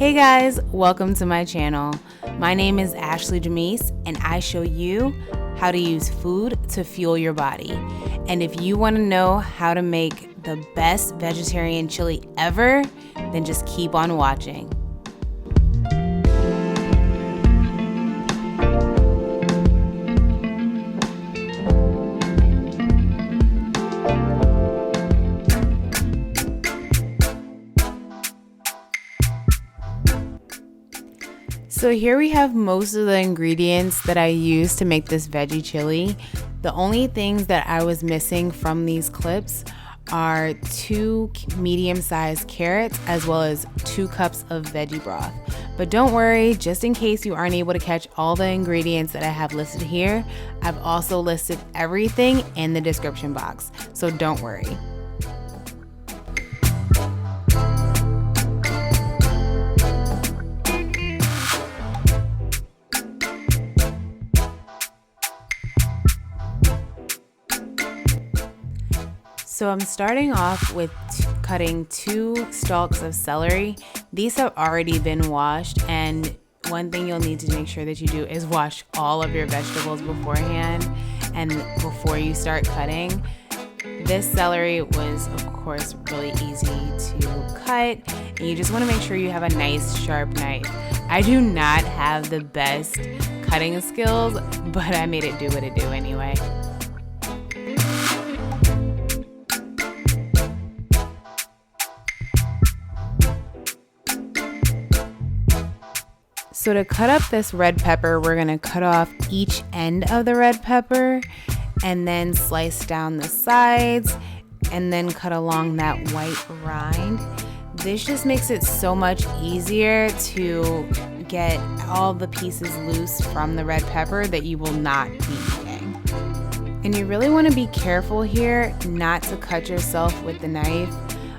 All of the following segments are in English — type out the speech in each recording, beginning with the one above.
Hey guys, welcome to my channel. My name is Ashley Jamise and I show you how to use food to fuel your body. And if you want to know how to make the best vegetarian chili ever, then just keep on watching. So here we have most of the ingredients that I use to make this veggie chili. The only things that I was missing from these clips are 2 medium-sized carrots as well as 2 cups of veggie broth. But don't worry, just in case you aren't able to catch all the ingredients that I have listed here, I've also listed everything in the description box, so don't worry. So I'm starting off with cutting 2 stalks of celery. These have already been washed, and one thing you'll need to make sure that you do is wash all of your vegetables beforehand and before you start cutting. This celery was, of course, really easy to cut, and you just want to make sure you have a nice sharp knife. I do not have the best cutting skills, but I made it do what it do anyway. So to cut up this red pepper, we're gonna cut off each end of the red pepper and then slice down the sides and then cut along that white rind. This just makes it so much easier to get all the pieces loose from the red pepper that you will not be eating. And you really wanna be careful here not to cut yourself with the knife.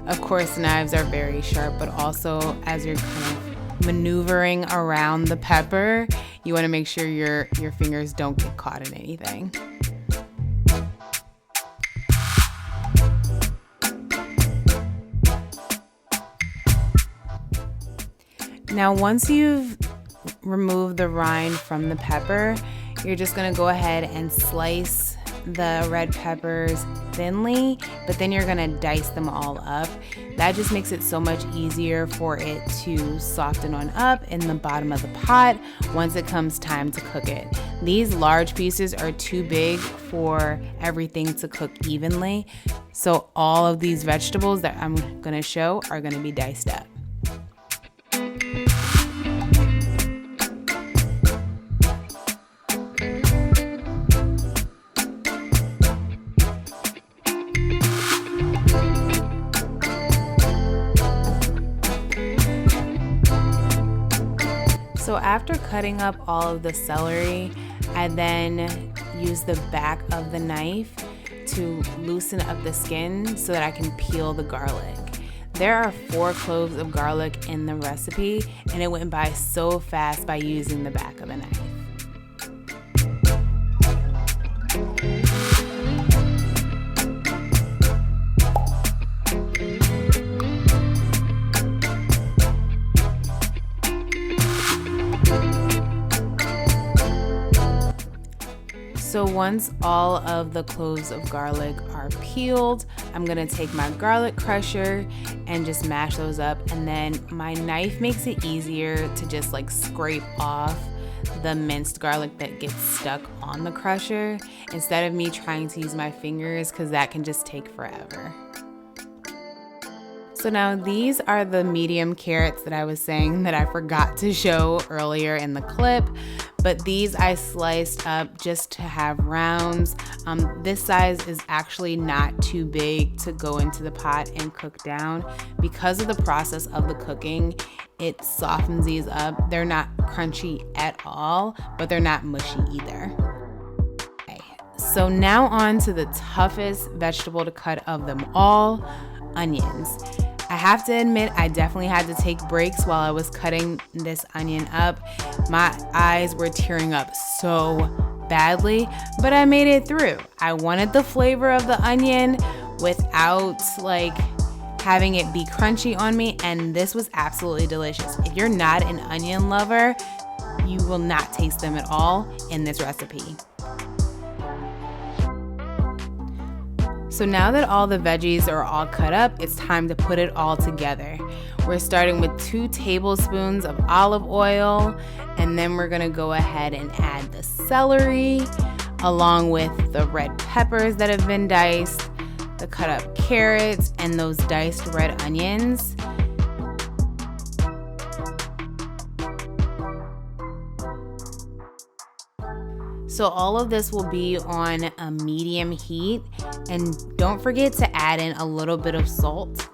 Of course, knives are very sharp, but also as you're kind of maneuvering around the pepper, you want to make sure your fingers don't get caught in anything. Now, once you've removed the rind from the pepper, you're just going to go ahead and slice the red peppers thinly, but then you're gonna dice them all up. That just makes it so much easier for it to soften on up in the bottom of the pot once it comes time to cook it. These large pieces are too big for everything to cook evenly, so all of these vegetables that I'm gonna show are gonna be diced up. So after cutting up all of the celery, I then use the back of the knife to loosen up the skin so that I can peel the garlic. There are 4 cloves of garlic in the recipe, and it went by so fast by using the back of the knife. So once all of the cloves of garlic are peeled, I'm gonna take my garlic crusher and just mash those up, and then my knife makes it easier to just like scrape off the minced garlic that gets stuck on the crusher instead of me trying to use my fingers, because that can just take forever. So now these are the medium carrots that I was saying that I forgot to show earlier in the clip, but these I sliced up just to have rounds. This size is actually not too big to go into the pot and cook down. Because of the process of the cooking, it softens these up. They're not crunchy at all, but they're not mushy either. Okay. So now on to the toughest vegetable to cut of them all, onions. I have to admit, I definitely had to take breaks while I was cutting this onion up. My eyes were tearing up so badly, but I made it through. I wanted the flavor of the onion without like having it be crunchy on me, and this was absolutely delicious. If you're not an onion lover, you will not taste them at all in this recipe. So now that all the veggies are all cut up, it's time to put it all together. We're starting with 2 tablespoons of olive oil, and then we're gonna go ahead and add the celery, along with the red peppers that have been diced, the cut up carrots, and those diced red onions. So all of this will be on a medium heat, and don't forget to add in a little bit of salt.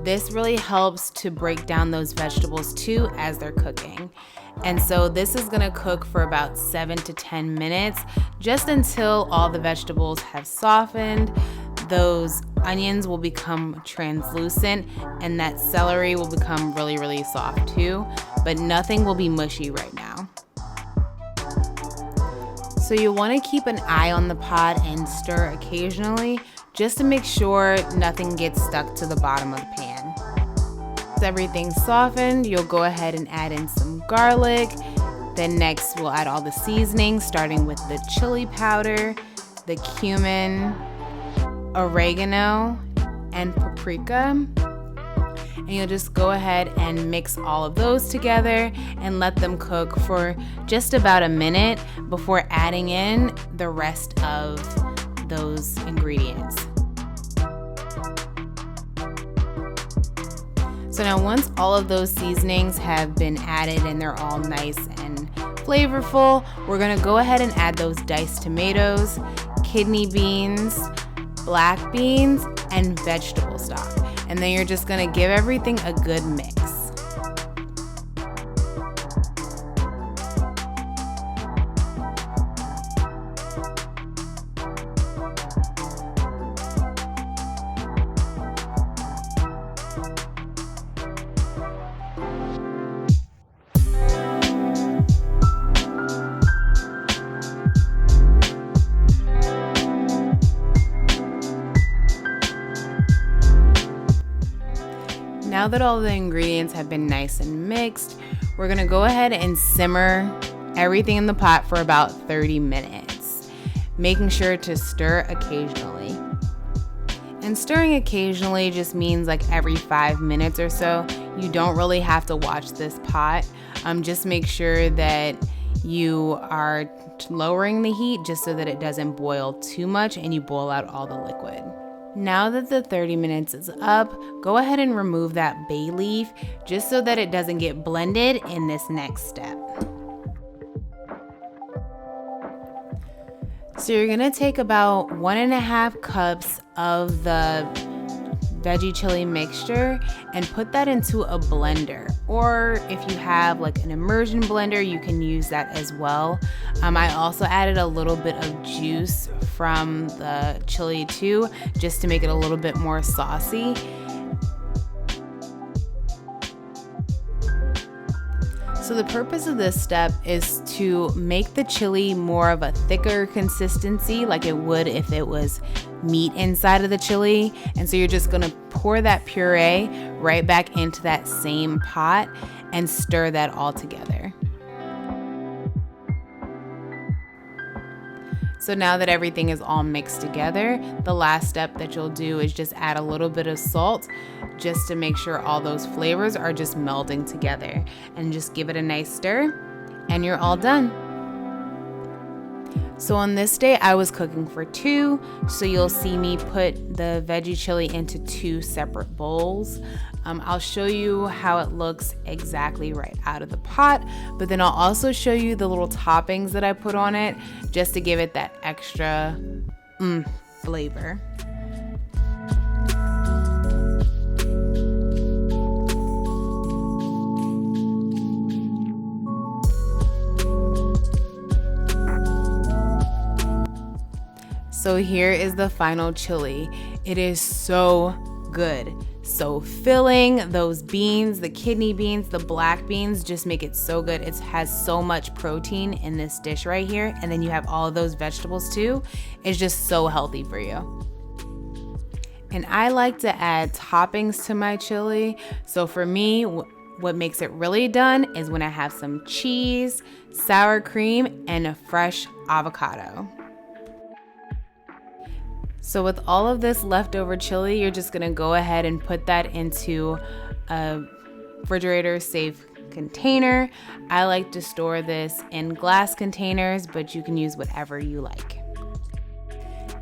This really helps to break down those vegetables too as they're cooking. And so this is gonna cook for about 7 to 10 minutes, just until all the vegetables have softened, those onions will become translucent, and that celery will become really, really soft too, but nothing will be mushy right now. So you want to keep an eye on the pot and stir occasionally just to make sure nothing gets stuck to the bottom of the pan. Once everything's softened, you'll go ahead and add in some garlic. Then next we'll add all the seasonings, starting with the chili powder, the cumin, oregano, and paprika. And you'll just go ahead and mix all of those together and let them cook for just about a minute before adding in the rest of those ingredients. So now once all of those seasonings have been added and they're all nice and flavorful, we're gonna go ahead and add those diced tomatoes, kidney beans, black beans, and vegetable stock. And then you're just gonna give everything a good mix. Now that all the ingredients have been nice and mixed, we're gonna go ahead and simmer everything in the pot for about 30 minutes, making sure to stir occasionally. And stirring occasionally just means like every 5 minutes or so. You don't really have to watch this pot. Just make sure that you are lowering the heat just so that it doesn't boil too much and you boil out all the liquid. Now that the 30 minutes is up, go ahead and remove that bay leaf just so that it doesn't get blended in this next step. So you're gonna take about 1.5 cups of the veggie chili mixture and put that into a blender, or if you have like an immersion blender, you can use that as well. I also added a little bit of juice from the chili too, just to make it a little bit more saucy. So the purpose of this step is to make the chili more of a thicker consistency, like it would if it was meat inside of the chili. And so you're just gonna pour that puree right back into that same pot and stir that all together. So now that everything is all mixed together, the last step that you'll do is just add a little bit of salt just to make sure all those flavors are just melding together, and just give it a nice stir and you're all done. So on this day I was cooking for 2, so you'll see me put the veggie chili into 2 separate bowls. I'll show you how it looks exactly right out of the pot, but then I'll also show you the little toppings that I put on it just to give it that extra flavor. So here is the final chili. It is so good. So filling. Those beans, the kidney beans, the black beans just make it so good. It has so much protein in this dish right here. And then you have all of those vegetables too. It's just so healthy for you. And I like to add toppings to my chili. So for me, what makes it really done is when I have some cheese, sour cream, and a fresh avocado. So with all of this leftover chili, you're just gonna go ahead and put that into a refrigerator safe container. I like to store this in glass containers, but you can use whatever you like.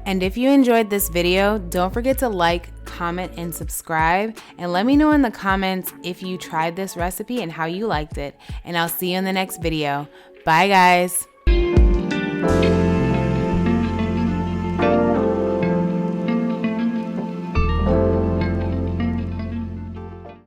And if you enjoyed this video, don't forget to like, comment, and subscribe. And let me know in the comments if you tried this recipe and how you liked it. And I'll see you in the next video. Bye, guys.